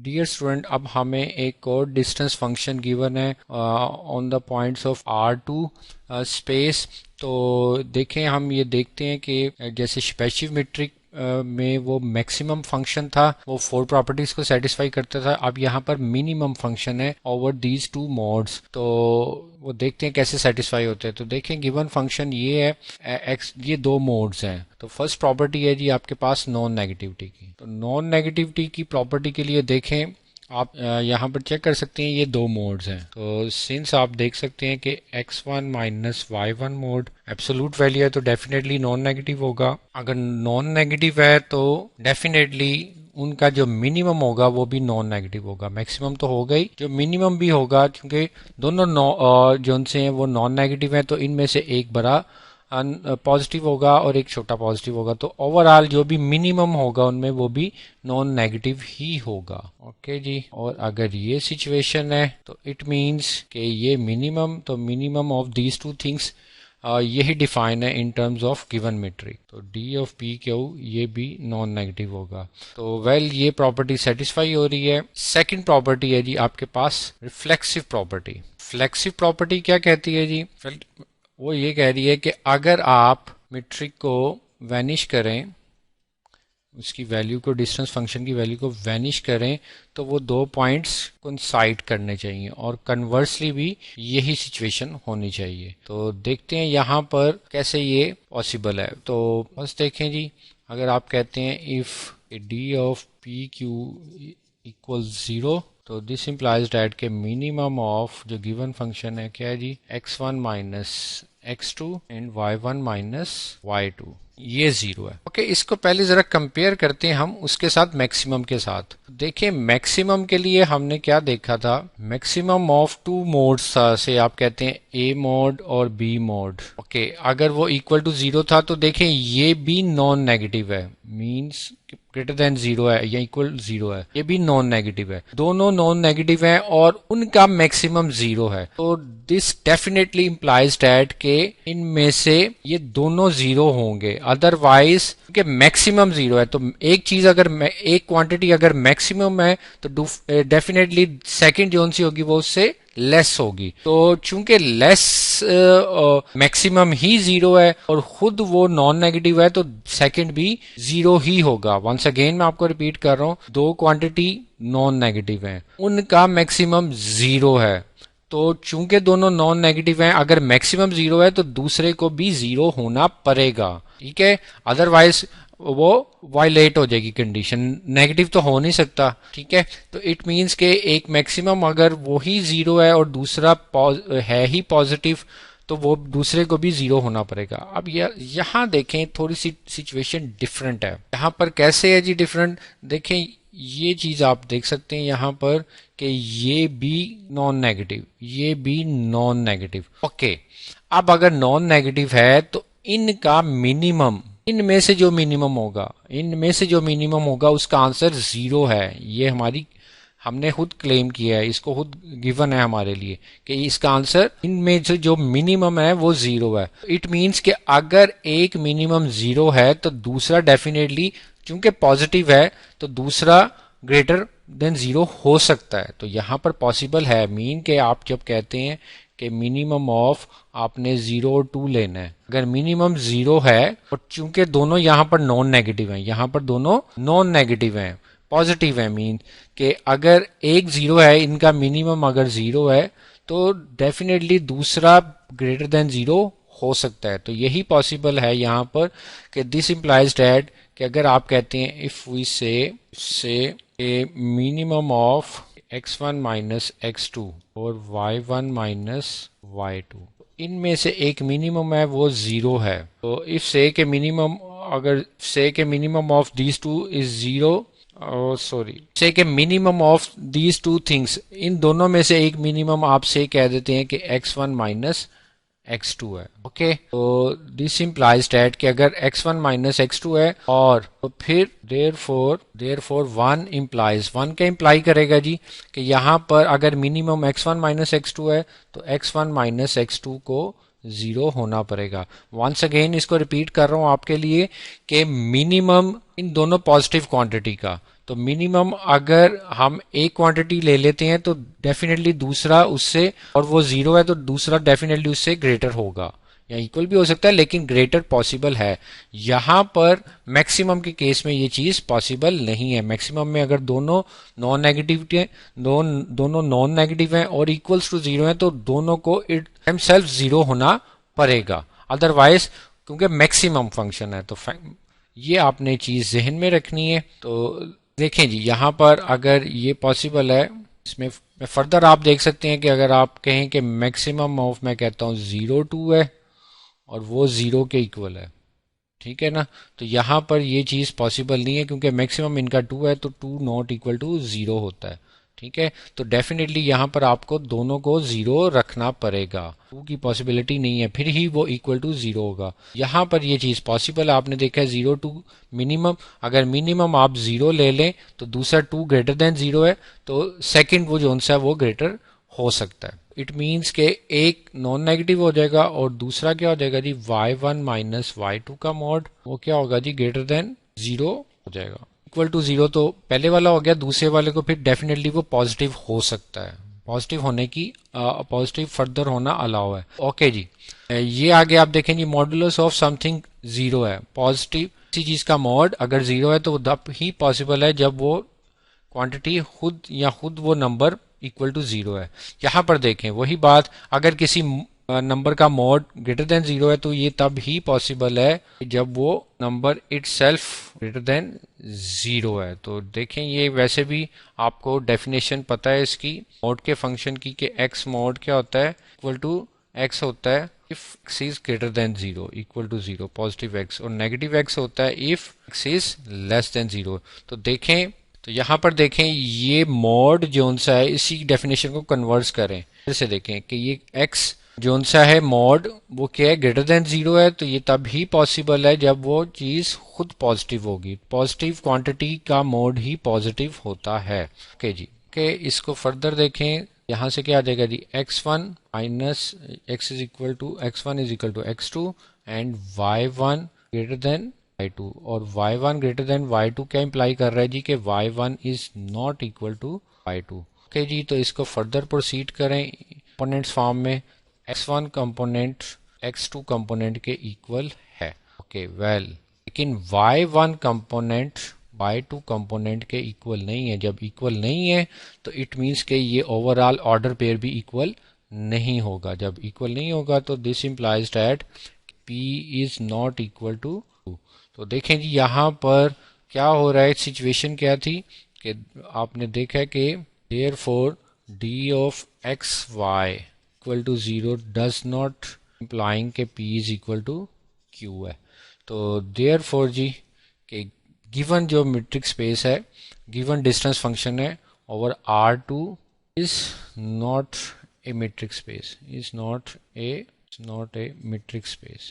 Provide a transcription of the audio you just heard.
Dear student, اب ہمیں ایک اور ڈسٹینس فنکشن گیون ہے on the points of R2 space. تو دیکھیں ہم یہ دیکھتے ہیں کہ جیسے اسپیسیومیٹرک میں وہ میکسیمم فنکشن تھا، وہ 4 پراپرٹیز کو سیٹسفائی کرتا تھا. اب یہاں پر منیمم فنکشن ہے اوور دیز 2 موڈز. تو وہ دیکھتے ہیں کیسے سیٹسفائی ہوتے ہیں. تو دیکھیں گیون فنکشن یہ ہے، یہ 2 موڈز ہیں. تو فرسٹ پراپرٹی ہے جی آپ کے پاس نان نیگیٹیوٹی کی. تو نان نیگیٹیوٹی کی پراپرٹی کے لیے دیکھیں آپ یہاں پر چیک کر سکتے ہیں، یہ 2 موڈز ہیں. تو سنس آپ دیکھ سکتے ہیں کہ x1 minus y1 mood absolute value ہے تو ڈیفینیٹلی نان نیگیٹیو ہوگا. اگر نان نیگیٹیو ہے تو ڈیفینیٹلی ان کا جو منیمم ہوگا وہ بھی نان نیگیٹیو ہوگا. میکسیمم تو ہوگا ہی، جو منیمم بھی ہوگا، کیونکہ دونوں جو ان سے ہیں وہ نان نیگیٹیو ہیں، تو ان میں سے ایک بڑا پازیٹیو ہوگا اور ایک چھوٹا پازیٹیو ہوگا. تو اوور آل جو بھی منیمم ہوگا ان میں وہ بھی نان نیگیٹیو ہی ہوگا. اوکے جی. اور اگر یہ سچویشن ہے تو اٹ مینس کہ یہ منیمم، تو منیمم آف دیز 2 تھنگس یہی ڈیفائن ہے in terms of given metric. تو ڈی آف پی کیو یہ بھی نان نیگیٹیو ہوگا. تو یہ پراپرٹی سیٹسفائی ہو رہی ہے. سیکنڈ پراپرٹی ہے جی آپ کے پاس ریفلیکسو پراپرٹی. فلیکسو پراپرٹی کیا کہتی ہے جی؟ وہ یہ کہہ رہی ہے کہ اگر آپ میٹرک کو وینش کریں، اس کی ویلیو کو، ڈسٹینس فنکشن کی ویلیو کو وینش کریں، تو وہ 2 پوائنٹس کنسائڈ کرنے چاہیے، اور کنورسلی بھی یہی سچویشن ہونی چاہیے. تو دیکھتے ہیں یہاں پر کیسے یہ پاسبل ہے. تو بس دیکھیں جی، اگر آپ کہتے ہیں if D of P Q equals 0 تو دس امپلائز دیٹ کہ منیمم آف جو گیون فنکشن ہے کیا ہے جی، x1 minus x2 and y1 minus y2 یہ 0 ہے. اوکے، اس کو پہلے ذرا کمپیئر کرتے ہیں ہم اس کے ساتھ میکسیمم کے ساتھ. دیکھیں میکسیمم کے لیے ہم نے کیا دیکھا تھا، میکسیمم آف 2 موڈز سے آپ کہتے ہیں A موڈ اور B موڈ. اوکے، اگر وہ equal to 0 تھا تو دیکھیں یہ بھی نان نیگیٹیو ہے، مینس گریٹر دین 0 ہے یا equal 0 ہے، یہ بھی نان نیگیٹیو ہے. دونوں نان نیگیٹیو ہیں اور ان کا میکسیمم 0 ہے. تو دس ڈیفینیٹلی امپلائز دیٹ کہ ان میں سے یہ دونوں 0 ہوں گے. ادر وائز کہ میکسیمم 0 ہے، تو ایک چیز اگر ایک کوانٹٹی اگر میکسیمم ہے تو ڈیفینیٹلی سیکنڈ جو سی ہوگی وہ اس سے لیس ہوگی. تو چونکہ لیس میکسیمم ہی 0 ہے اور خود وہ نان نیگیٹیو ہے تو سیکنڈ بھی 0 ہی ہوگا. ونس اگین میں آپ کو ریپیٹ کر رہا ہوں، 2 کوانٹٹی نان نیگیٹیو ہیں، ان کا میکسیمم 0 ہے. تو چونکہ دونوں نان نیگیٹیو ہیں، اگر میکسیمم 0 ہے تو دوسرے کو بھی 0 ہونا پڑے گا. ٹھیک ہے، ادروائز وہ وائلیٹ ہو جائے گی کنڈیشن، نیگیٹو تو ہو نہیں سکتا. ٹھیک ہے، تو اٹ مینس کہ ایک میکسیمم اگر وہی 0 ہے اور دوسرا ہے ہی پازیٹیو تو وہ دوسرے کو بھی 0 ہونا پڑے گا. اب یہاں دیکھیں تھوڑی سی سچویشن ڈفرنٹ ہے. یہاں پر کیسے ہے جی ڈفرنٹ؟ دیکھیں یہ چیز آپ دیکھ سکتے ہیں یہاں پر کہ یہ بھی نان نیگیٹو، یہ بھی نان نیگیٹو. اوکے، اب اگر نان نیگیٹو ہے تو ان کا منیمم، ان میں سے جو منیمم ہوگا اس کا آنسر 0 ہے. یہ ہم نے خود کلیم کیا ہے، اس کو خود گیون ہے ہمارے لیے کہ اس کا آنسر ان میں سے جو منیمم ہے وہ 0 ہے. اٹ مینس کہ اگر ایک منیمم 0 ہے تو دوسرا ڈیفینیٹلی چونکہ پازیٹیو ہے تو دوسرا گریٹر دین 0 ہو سکتا ہے. تو یہاں پر پاسبل ہے، مین کہ آپ جب کہتے ہیں کہ منیمم آف آپ نے 0 اور 2 لینا ہے، اگر منیمم 0 ہے اور چونکہ دونوں یہاں پر نان نیگیٹیو ہیں، یہاں پر دونوں نان نیگیٹیو ہیں، پازیٹیو ہے، مین کہ اگر ایک 0 ہے، ان کا منیمم اگر 0 ہے تو ڈیفینیٹلی دوسرا گریٹر دین 0 ہو سکتا ہے. تو یہی پاسبل ہے یہاں پر کہ دس امپلائز دیٹ کہ اگر آپ کہتے ہیں if we say a minimum of x1 minus x2 اور y1 minus y2 ان میں سے ایک منیمم ہے وہ 0 ہے. تو if say کہ منیمم، اگر say کہ minimum of these two is 0، say کہ منیمم آف دیز 2 تھنگس، ان دونوں میں سے ایک منیمم آپ سے کہہ دیتے ہیں کہ x1 مائنس x2 ہے. اوکے، تو دس امپلائز دیٹ کہ اگر x1 مائنس x2 ہے اور تو پھر therefore 1 امپلائز 1 کا امپلائی کرے گا جی کہ یہاں پر اگر منیمم x1 مائنس x2 ہے تو x1 مائنس x2 کو 0 ہونا پڑے گا. ونس اگین اس کو ریپیٹ کر رہا ہوں آپ کے لیے کہ منیمم ان دونوں پازیٹیو کوانٹٹی کا، تو منیمم اگر ہم ایک کوانٹٹی لے لیتے ہیں تو ڈیفینیٹلی دوسرا اس سے، اور وہ زیرو ہے تو دوسرا ڈیفینیٹلی اس سے گریٹر ہوگا، یا ایکول بھی ہو سکتا ہے لیکن گریٹر پاسبل ہے۔ یہاں پر میکسیمم کے کیس میں یہ چیز پاسبل نہیں ہے۔ میکسیمم میں اگر دونوں نان نیگیٹو ہیں، دونوں نان نیگیٹو ہیں اور ایکولس ٹو زیرو ہیں تو دونوں کو اٹ ایم سیلف زیرو ہونا پڑے گا، ادروائز، کیونکہ میکسیمم فنکشن ہے۔ تو یہ آپ نے چیز ذہن میں رکھنی ہے۔ تو دیکھیں جی یہاں پر اگر یہ پاسبل ہے، اس میں فردر آپ دیکھ سکتے ہیں کہ اگر آپ کہیں کہ میکسیمم آف، میں کہتا ہوں 0 2 ہے اور وہ 0 کے ایکول ہے، ٹھیک ہے نا، تو یہاں پر یہ چیز پاسبل نہیں ہے کیونکہ میکسیمم ان کا 2 ہے تو 2 ناٹ اکول ٹو 0 ہوتا ہے، ٹھیک ہے۔ تو ڈیفینیٹلی یہاں پر آپ کو دونوں کو 0 رکھنا پڑے گا، 2 کی پاسبلٹی نہیں ہے، پھر ہی وہ اکول ٹو 0 ہوگا۔ یہاں پر یہ چیز پاسبل ہے، آپ نے دیکھا ہے 0 2 منیمم، اگر منیمم آپ 0 لے لیں تو دوسرا 2 گریٹر دین 0 ہے تو سیکنڈ وہ جو سا وہ گریٹر ہو سکتا ہے۔ اٹ مینس کہ ایک نان نیگیٹو ہو جائے گا اور دوسرا کیا ہو جائے گا جی y1 مائنس y2 کا ماڈ، وہ کیا ہوگا جی گریٹر دین 0 ہو جائے گا، اکول ٹو 0۔ تو پہلے والا ہو گیا، دوسرے والے کو پھر ڈیفینیٹلی وہ پازیٹیو ہو سکتا ہے، پازیٹیو ہونے کی پازیٹیو فردر ہونا الاؤ ہے۔ اوکے جی، یہ آگے آپ دیکھیں جی ماڈولس آف سم تھنگ 0 ہے، پازیٹیو کسی چیز کا ماڈ اگر 0 ہے تو وہ تب ہی پاسبل ہے جب وہ کوانٹٹی خود وہ نمبر اکول ٹو 0 ہے۔ یہاں پر دیکھیں وہی بات، اگر کسی نمبر کا ماڈ گریٹر دین 0 ہے تو یہ تب ہی پاسبل ہے جب وہ number it self greater than 0 ہے۔ تو دیکھیں یہ ویسے بھی آپ کو ڈیفینیشن پتہ ہے اس کی ماڈ کے فنکشن کی، کہ ایکس ماڈ کیا ہوتا ہے، اکول ٹو ایکس ہوتا ہے if x is greater than 0 equal to 0 positive x، اور negative x ہوتا ہے if x is less than 0۔ تو دیکھیں، تو یہاں پر دیکھیں یہ موڈ جون سا ہے، اسی ڈیفینیشن کو کنورٹ کریں، پھر سے دیکھیں کہ یہ x جون سا ہے موڈ، وہ کیا ہے گریٹر دین 0 ہے، تو یہ تب ہی پاسبل ہے جب وہ چیز خود پازیٹیو ہوگی، پازیٹیو کوانٹٹی کا موڈ ہی پازیٹیو ہوتا ہے۔ اوکے جی، کہ اس کو فردر دیکھیں، یہاں سے کیا آ جائے گا جی x1 minus x is equal to x1 is equal to x2 and y1 greater than y2، اور y1 گریٹر دین y2 کیا امپلائی کر رہا ہے جی کہ y1 is not equal to y2۔ Okay جی، تو اس کو فردر پروسیڈ کریں کمپوننٹس فارم میں، x1 کمپوننٹ x2 کمپوننٹ کے ایکول ہے، اوکے ویل، لیکن y1 کمپوننٹ y2 کمپوننٹ کے ایکول نہیں ہے۔ جب ایکول نہیں ہے تو اٹ مینس کہ یہ اوور آل آرڈر پیئر بھی ایکول نہیں ہوگا۔ جب ایکول نہیں ہوگا تو this implies that p is not equal to 2۔ تو دیکھیں جی یہاں پر کیا ہو رہا ہے، سچویشن کیا تھی کہ آپ نے دیکھا کہ therefore d of x y equal to 0 does not implying کہ p is equal to q ہے۔ تو therefore جی کہ گیون جو میٹرک اسپیس ہے، گیون ڈسٹینس فنکشن ہے over R2 is not a metric space، is not a metric space۔